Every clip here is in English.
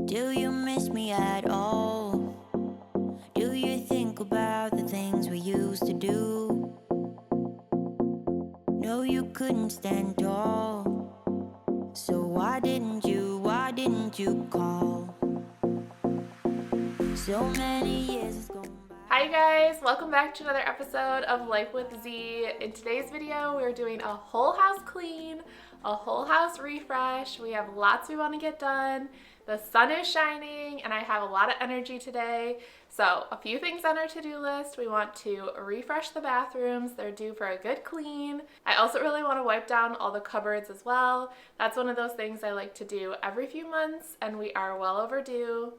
Do you miss me at all? Do you think about the things we used to do? No, you couldn't stand tall. So why didn't you call? So many years has gone by. Hi guys, welcome back to another episode of Life with Z. In today's video, we're doing a whole house clean, a whole house refresh. We have lots we want to get done. The sun is shining and I have a lot of energy today. So a few things on our to-do list. We want to refresh the bathrooms. They're due for a good clean. I also really want to wipe down all the cupboards as well. That's one of those things I like to do every few months and we are well overdue.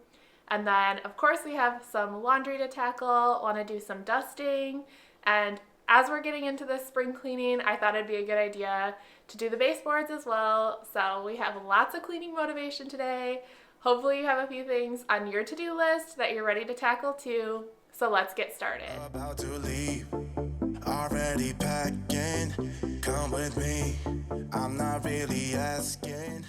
And then, of course, we have some laundry to tackle, want to do some dusting, and as we're getting into this spring cleaning, I thought it'd be a good idea to do the baseboards as well. So we have lots of cleaning motivation today. Hopefully you have a few things on your to-do list that you're ready to tackle too. So let's get started. About to leave, already packing. Come with me, I'm not really asking.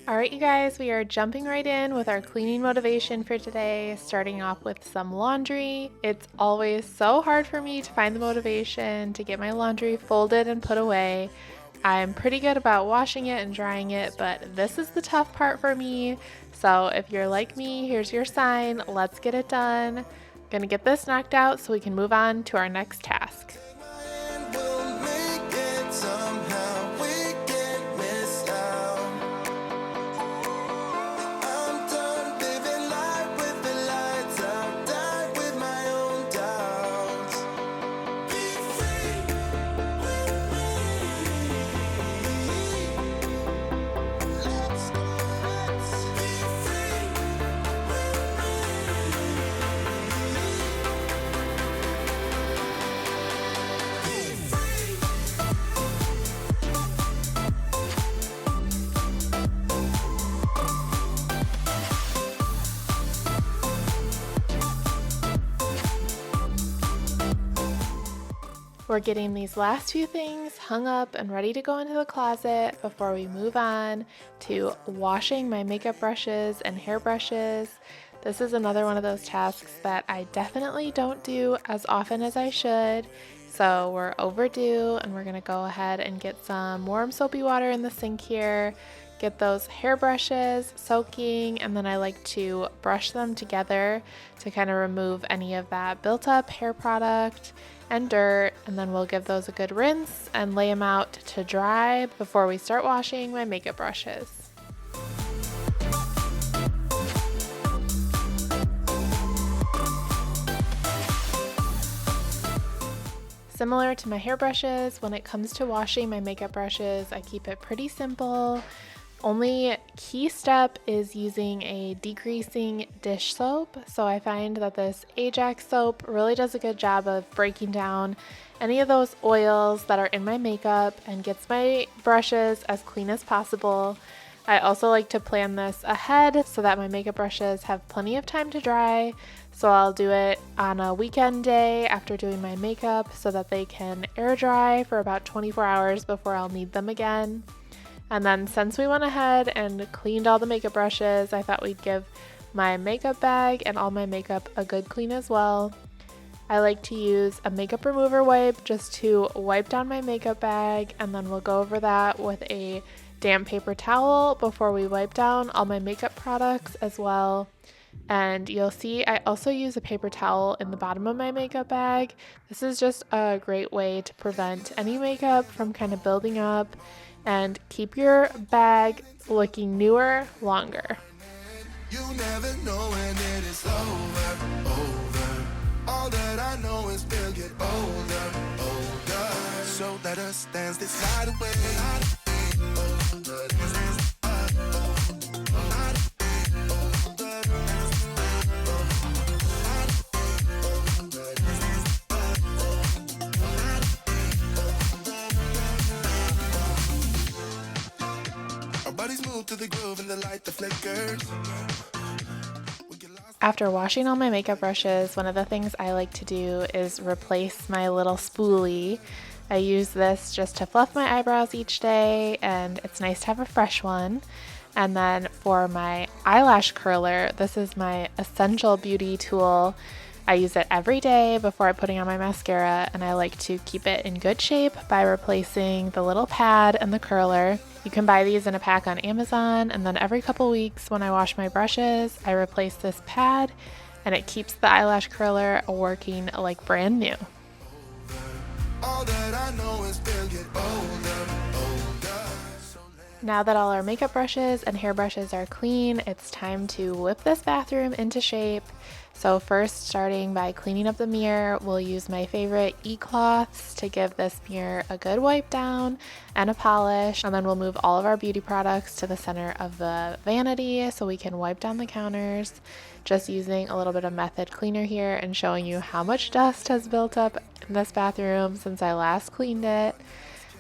All right, you guys, we are jumping right in with our cleaning motivation for today, starting off with some laundry. It's always so hard for me to find the motivation to get my laundry folded and put away. I'm pretty good about washing it and drying it, but this is the tough part for me. So if you're like me, here's your sign. Let's get it done. Gonna get this knocked out so we can move on to our next task. We'll make it somehow, we can't miss out. I'm done living life with the lights out, die with my own doubts. Be free with me. Let's go, let's be free with We're getting these last few things hung up and ready to go into the closet before we move on to washing my makeup brushes and hair brushes. This is another one of those tasks that I definitely don't do as often as I should. So we're overdue and we're gonna go ahead and get some warm soapy water in the sink here, get those hair brushes soaking, and then I like to brush them together to kind of remove any of that built up hair product and dirt, and then we'll give those a good rinse and lay them out to dry before we start washing my makeup brushes. Similar to my hair brushes, when it comes to washing my makeup brushes, I keep it pretty simple. Only key step is using a degreasing dish soap. So I find that this Ajax soap really does a good job of breaking down any of those oils that are in my makeup and gets my brushes as clean as possible. I also like to plan this ahead so that my makeup brushes have plenty of time to dry. So I'll do it on a weekend day after doing my makeup so that they can air dry for about 24 hours before I'll need them again. And then since we went ahead and cleaned all the makeup brushes, I thought we'd give my makeup bag and all my makeup a good clean as well. I like to use a makeup remover wipe just to wipe down my makeup bag, and then we'll go over that with a damp paper towel before we wipe down all my makeup products as well. And you'll see I also use a paper towel in the bottom of my makeup bag. This is just a great way to prevent any makeup from kind of building up and keep your bag looking newer longer. you never know when it is over. All that I know is we'll get older. So let us dance this night away. Our bodies move to the groove and the light that flickers. After washing all my makeup brushes, one of the things I like to do is replace my little spoolie. I use this just to fluff my eyebrows each day, and it's nice to have a fresh one. And then for my eyelash curler, this is my essential beauty tool. I use it every day before I'm putting on my mascara, and I like to keep it in good shape by replacing the little pad and the curler. You can buy these in a pack on Amazon, and then every couple weeks when I wash my brushes, I replace this pad, and it keeps the eyelash curler working like brand new. All that I know is they'll get older, older. Now that all our makeup brushes and hair brushes are clean, it's time to whip this bathroom into shape. So first, starting by cleaning up the mirror, we'll use my favorite e-cloths to give this mirror a good wipe down and a polish. And then we'll move all of our beauty products to the center of the vanity so we can wipe down the counters. Just using a little bit of method cleaner here and showing you how much dust has built up in this bathroom since I last cleaned it.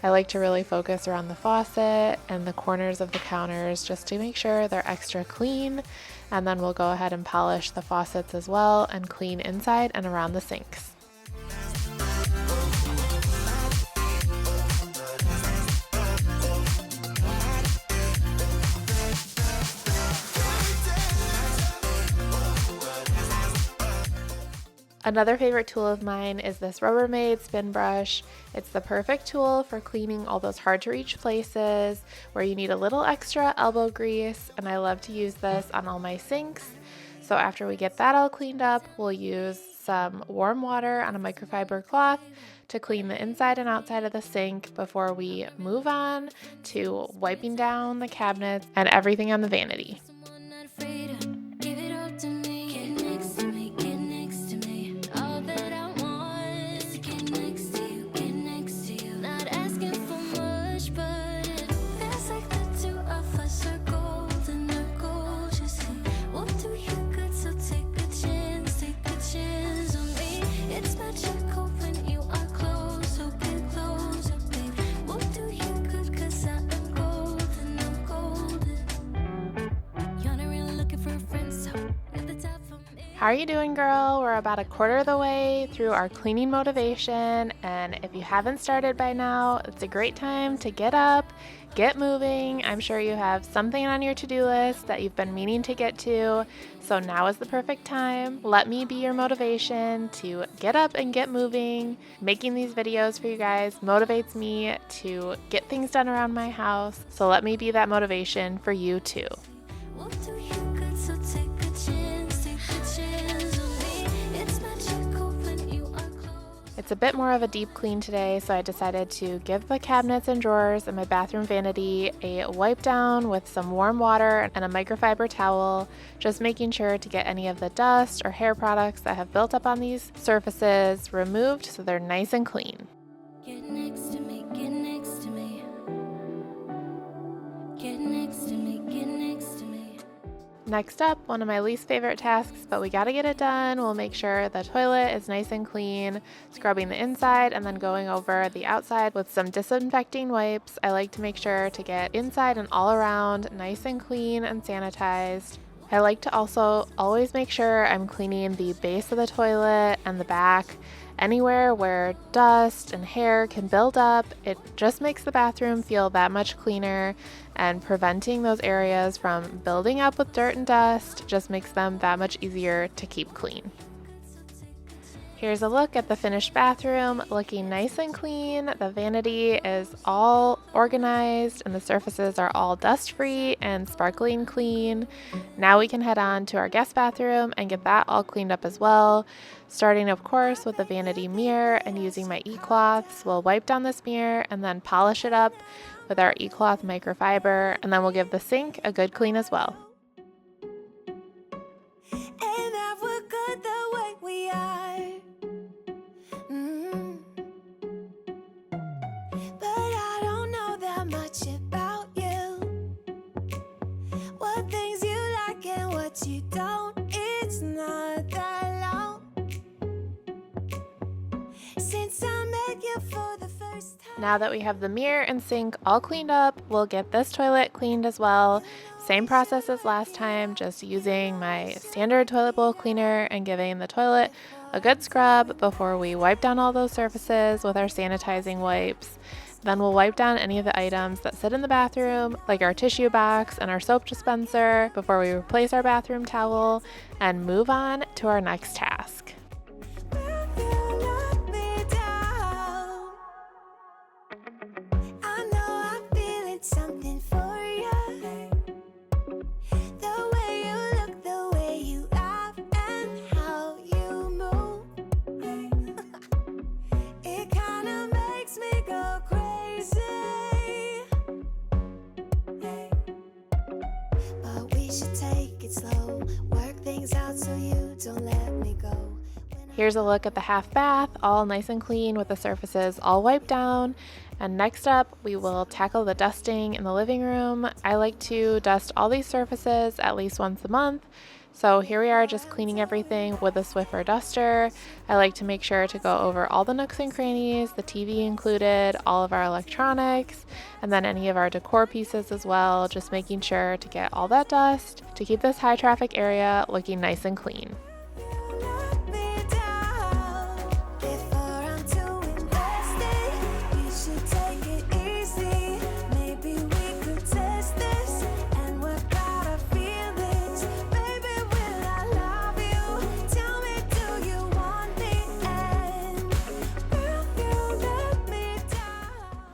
I like to really focus around the faucet and the corners of the counters just to make sure they're extra clean. And then we'll go ahead and polish the faucets as well and clean inside and around the sinks. Another favorite tool of mine is this Rubbermaid spin brush. It's the perfect tool for cleaning all those hard to reach places where you need a little extra elbow grease, and I love to use this on all my sinks. So after we get that all cleaned up, we'll use some warm water on a microfiber cloth to clean the inside and outside of the sink before we move on to wiping down the cabinets and everything on the vanity. How are you doing, girl? We're about a quarter of the way through our cleaning motivation, and if you haven't started by now, it's a great time to get up, get moving. I'm sure you have something on your to-do list that you've been meaning to get to, so now is the perfect time. Let me be your motivation to get up and get moving. Making these videos for you guys motivates me to get things done around my house, so let me be that motivation for you too. It's a bit more of a deep clean today, so I decided to give the cabinets and drawers in my bathroom vanity a wipe down with some warm water and a microfiber towel, just making sure to get any of the dust or hair products that have built up on these surfaces removed so they're nice and clean. Get next to me, get next to me. Get next to me, get next to me. Next up, one of my least favorite tasks, but we gotta get it done. We'll make sure the toilet is nice and clean, scrubbing the inside and then going over the outside with some disinfecting wipes. I like to make sure to get inside and all around nice and clean and sanitized. I like to also always make sure I'm cleaning the base of the toilet and the back. Anywhere where dust and hair can build up, it just makes the bathroom feel that much cleaner, and preventing those areas from building up with dirt and dust just makes them that much easier to keep clean. Here's a look at the finished bathroom, looking nice and clean. The vanity is all organized and the surfaces are all dust-free and sparkling clean. Now we can head on to our guest bathroom and get that all cleaned up as well. Starting, of course, with the vanity mirror and using my e-cloths. We'll wipe down this mirror and then polish it up with our e-cloth microfiber, and then we'll give the sink a good clean as well. And that we're good the way we are. But I don't know that much about you. What things you like and what you don't. It's not that long since I met you for the first time. Now that we have the mirror and sink all cleaned up, we'll get this toilet cleaned as well. Same process as last time, just using my standard toilet bowl cleaner and giving the toilet a good scrub before we wipe down all those surfaces with our sanitizing wipes. Then we'll wipe down any of the items that sit in the bathroom, like our tissue box and our soap dispenser, before we replace our bathroom towel and move on to our next task. Here's a look at the half bath, all nice and clean with the surfaces all wiped down. And next up, we will tackle the dusting in the living room. I like to dust all these surfaces at least once a month. So here we are, just cleaning everything with a Swiffer duster. I like to make sure to go over all the nooks and crannies, the TV included, all of our electronics, and then any of our decor pieces as well, just making sure to get all that dust to keep this high traffic area looking nice and clean.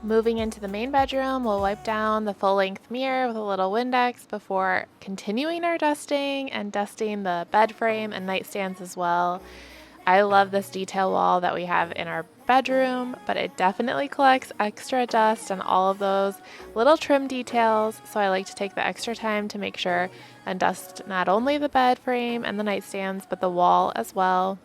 Moving into the main bedroom, we'll wipe down the full-length mirror with a little Windex before continuing our dusting and dusting the bed frame and nightstands as well. I love this detail wall that we have in our bedroom, but it definitely collects extra dust and all of those little trim details, so I like to take the extra time to make sure and dust not only the bed frame and the nightstands, but the wall as well.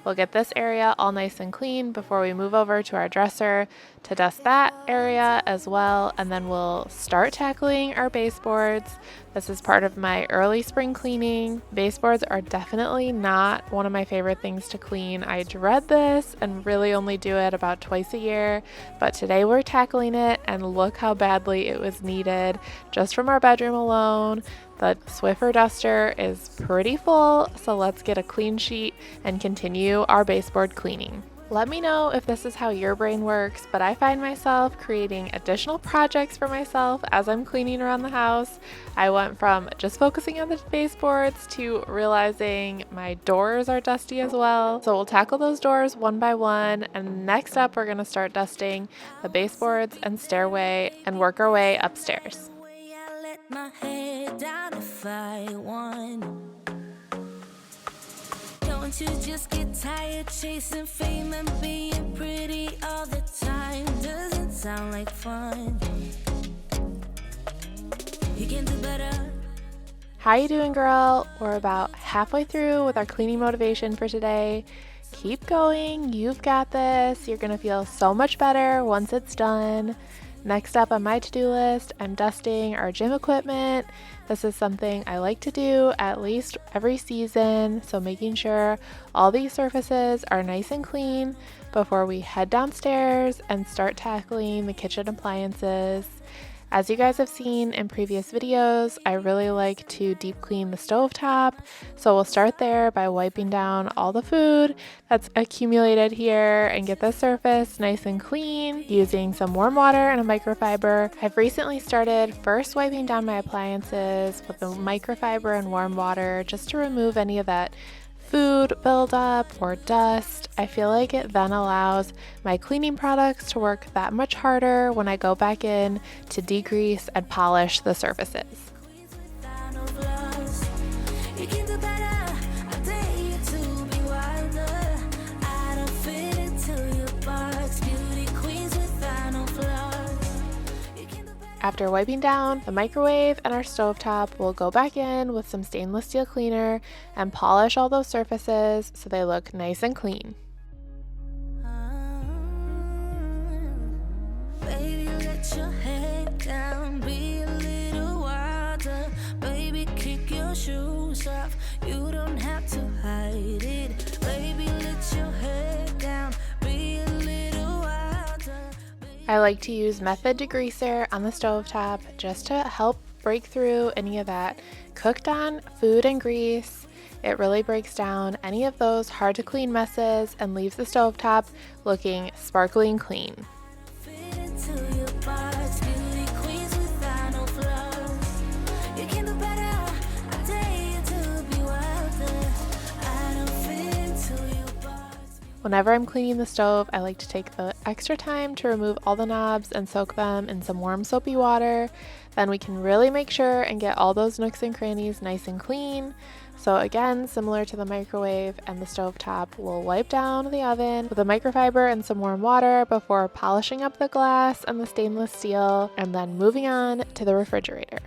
We'll get this area all nice and clean before we move over to our dresser to dust that area as well, and then we'll start tackling our baseboards. This is part of my early spring cleaning. Baseboards are definitely not one of my favorite things to clean. I dread this and really only do it about twice a year, but today we're tackling it, and look how badly it was needed just from our bedroom alone. The Swiffer duster is pretty full, so let's get a clean sheet and continue our baseboard cleaning. Let me know if this is how your brain works, but I find myself creating additional projects for myself as I'm cleaning around the house. I went from just focusing on the baseboards to realizing my doors are dusty as well. So we'll tackle those doors one by one, and next up we're going to start dusting the baseboards and stairway and work our way upstairs. My head down if I want. Don't you just get tired chasing fame and being pretty all the time? Doesn't sound like fun. You can do better. How you doing, girl? We're about halfway through with our cleaning motivation for today. Keep going, you've got this. You're gonna feel so much better once it's done. Next up on my to-do list, I'm dusting our gym equipment. This is something I like to do at least every season, so making sure all these surfaces are nice and clean before we head downstairs and start tackling the kitchen appliances. As you guys have seen in previous videos, I really like to deep clean the stovetop, so we'll start there by wiping down all the food that's accumulated here and get the surface nice and clean using some warm water and a microfiber. I've recently started first wiping down my appliances with the microfiber and warm water just to remove any of that food buildup or dust. I feel like it then allows my cleaning products to work that much harder when I go back in to degrease and polish the surfaces. After wiping down the microwave and our stovetop, we'll go back in with some stainless steel cleaner and polish all those surfaces so they look nice and clean. Baby, let your head down, be a little wilder. Baby, kick your shoes off, you don't have to hide it. Baby, let your head down, be a little wilder. I like to use method degreaser on the stovetop just to help break through any of that cooked on food and grease. It really breaks down any of those hard to clean messes and leaves the stovetop looking sparkling clean. Fit into Whenever I'm cleaning the stove, I like to take the extra time to remove all the knobs and soak them in some warm soapy water. Then we can really make sure and get all those nooks and crannies nice and clean. So again, similar to the microwave and the stovetop, we'll wipe down the oven with a microfiber and some warm water before polishing up the glass and the stainless steel, and then moving on to the refrigerator.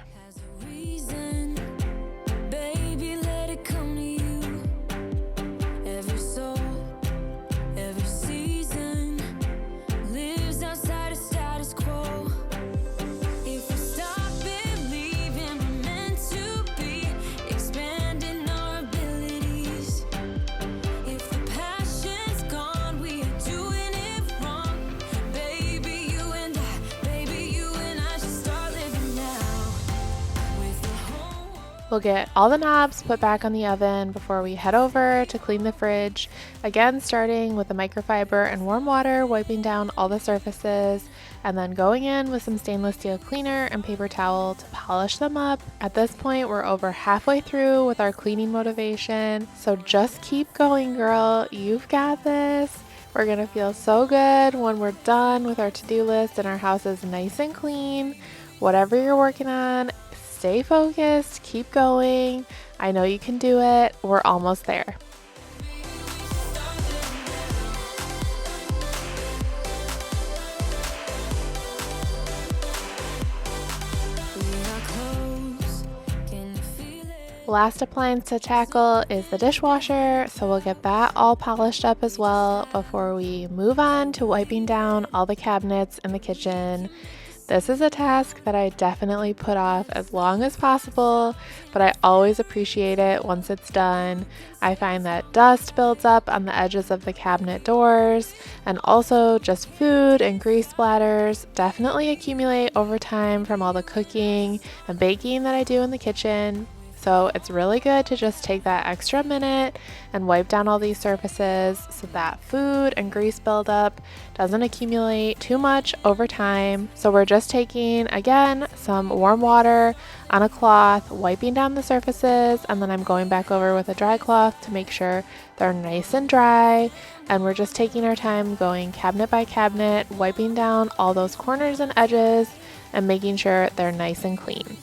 We'll get all the knobs put back on the oven before we head over to clean the fridge. Again, starting with the microfiber and warm water, wiping down all the surfaces, and then going in with some stainless steel cleaner and paper towel to polish them up. At this point, we're over halfway through with our cleaning motivation, so just keep going, girl. You've got this. We're gonna feel so good when we're done with our to-do list and our house is nice and clean. Whatever you're working on, stay focused, keep going. I know you can do it. We're almost there. Last appliance to tackle is the dishwasher, so we'll get that all polished up as well before we move on to wiping down all the cabinets in the kitchen. This is a task that I definitely put off as long as possible, but I always appreciate it once it's done. I find that dust builds up on the edges of the cabinet doors, and also just food and grease splatters definitely accumulate over time from all the cooking and baking that I do in the kitchen. So it's really good to just take that extra minute and wipe down all these surfaces so that food and grease buildup doesn't accumulate too much over time. So we're just taking, again, some warm water on a cloth, wiping down the surfaces, and then I'm going back over with a dry cloth to make sure they're nice and dry. And we're just taking our time going cabinet by cabinet, wiping down all those corners and edges and making sure they're nice and clean.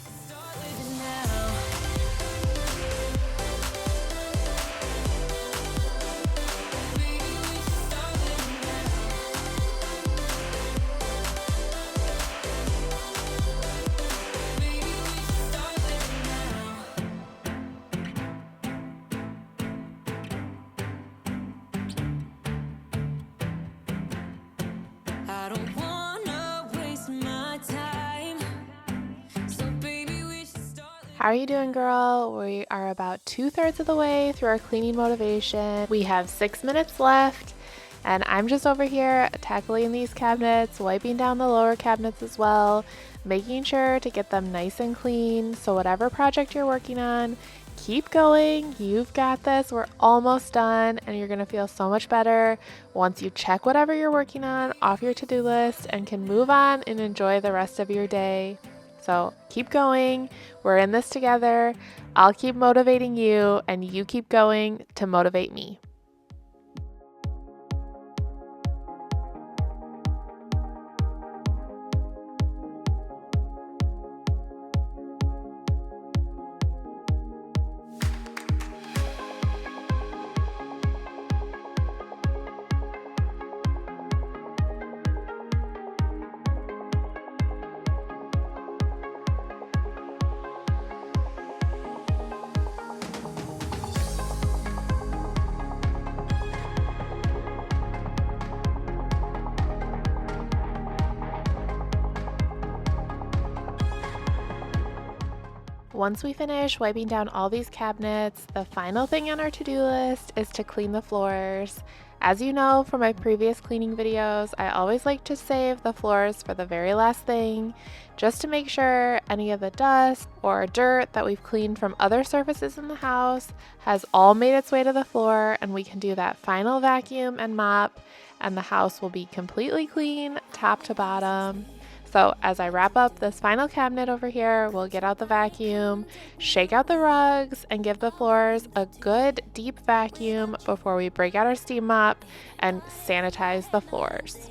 How are you doing, girl? We are about 2/3 of the way through our cleaning motivation. We have 6 minutes left, and I'm just over here tackling these cabinets, wiping down the lower cabinets as well, making sure to get them nice and clean. So whatever project you're working on, keep going. You've got this. We're almost done, and you're gonna feel so much better once you check whatever you're working on off your to-do list and can move on and enjoy the rest of your day. So keep going. We're in this together. I'll keep motivating you, and you keep going to motivate me. Once we finish wiping down all these cabinets, the final thing on our to-do list is to clean the floors. As you know from my previous cleaning videos, I always like to save the floors for the very last thing, just to make sure any of the dust or dirt that we've cleaned from other surfaces in the house has all made its way to the floor, and we can do that final vacuum and mop, and the house will be completely clean top to bottom. So as I wrap up this final cabinet over here, we'll get out the vacuum, shake out the rugs, and give the floors a good deep vacuum before we break out our steam mop and sanitize the floors.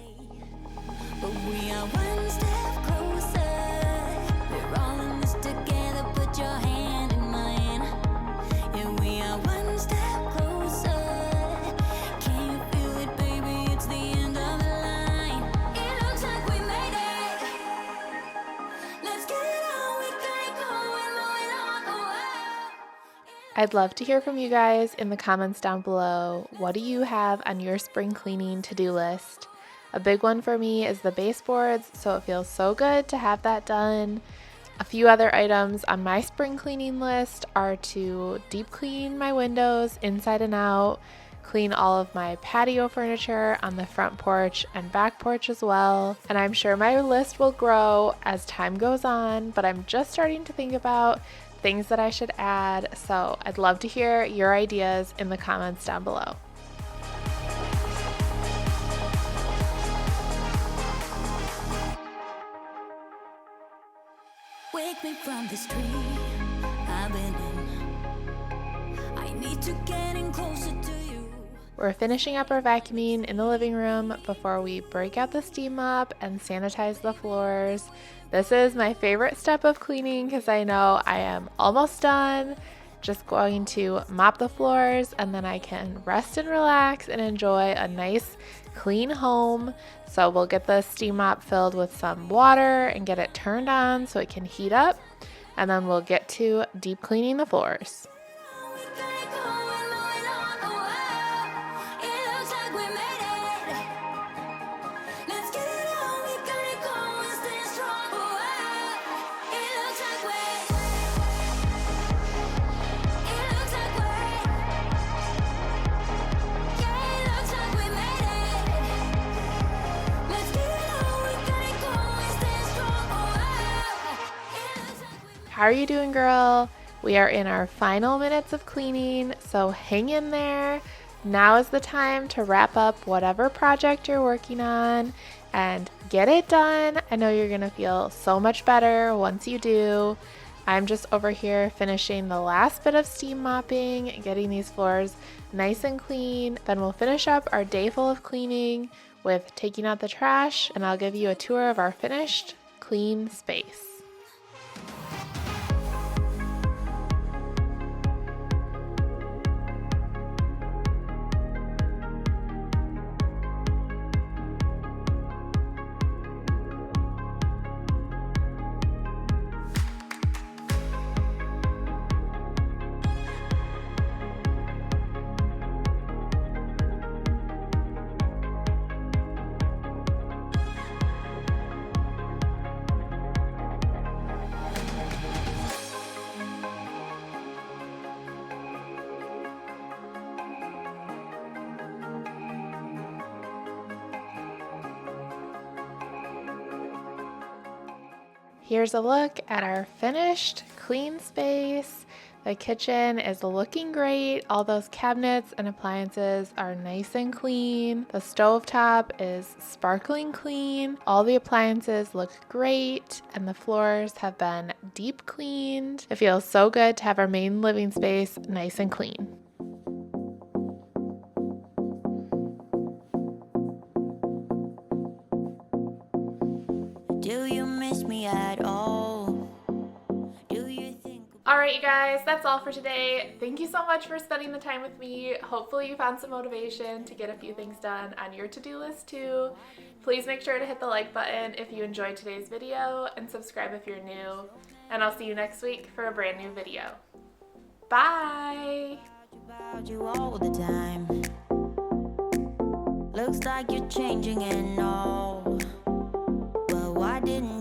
But we are one step closer. We're all in this together. Put your hand in mine. Yeah, we are one step closer. Can you feel it, baby? It's the end of the line. It looks like we made it. Let's get it on. We got it going, moving on. Oh, I'd love to hear from you guys in the comments down below. What do you have on your spring cleaning to-do list? A big one for me is the baseboards, so it feels so good to have that done. A few other items on my spring cleaning list are to deep clean my windows inside and out, clean all of my patio furniture on the front porch and back porch as well. And I'm sure my list will grow as time goes on, but I'm just starting to think about things that I should add, so I'd love to hear your ideas in the comments down below. wake me from this dream I've been in. I need to get in closer to you. We're finishing up our vacuuming in the living room before we break out the steam mop and sanitize the floors. This is my favorite step of cleaning because I know I am almost done. Just going to mop the floors and then I can rest and relax and enjoy a nice clean home. So we'll get the steam mop filled with some water and get it turned on so it can heat up, and then we'll get to deep cleaning the floors. We got it going, moving on. Oh, it looks like we made it. Let's get it on. We got it going, stay strong. Oh, it looks like we. It looks like we. Yeah, it looks like we made it. Let's get it on. We got it going, stay strong. Oh, it looks like we. How are you doing, girl? We are in our final minutes of cleaning, so hang in there. Now is the time to wrap up whatever project you're working on and get it done. I know you're gonna feel so much better once you do. I'm just over here finishing the last bit of steam mopping, getting these floors nice and clean. Then we'll finish up our day full of cleaning with taking out the trash, and I'll give you a tour of our finished clean space. Here's a look at our finished clean space. The kitchen is looking great. All those cabinets and appliances are nice and clean. The stovetop is sparkling clean. All the appliances look great, and the floors have been deep cleaned. It feels so good to have our main living space nice and clean. Do you miss me at all? Do you think? All right, you guys, that's all for today. Thank you so much for spending the time with me. Hopefully you found some motivation to get a few things done on your to-do list too. Please make sure to hit the like button if you enjoyed today's video and subscribe if you're new. And I'll see you next week for a brand new video. Bye! About you all the time. Looks like you're changing and all. Well, why didn't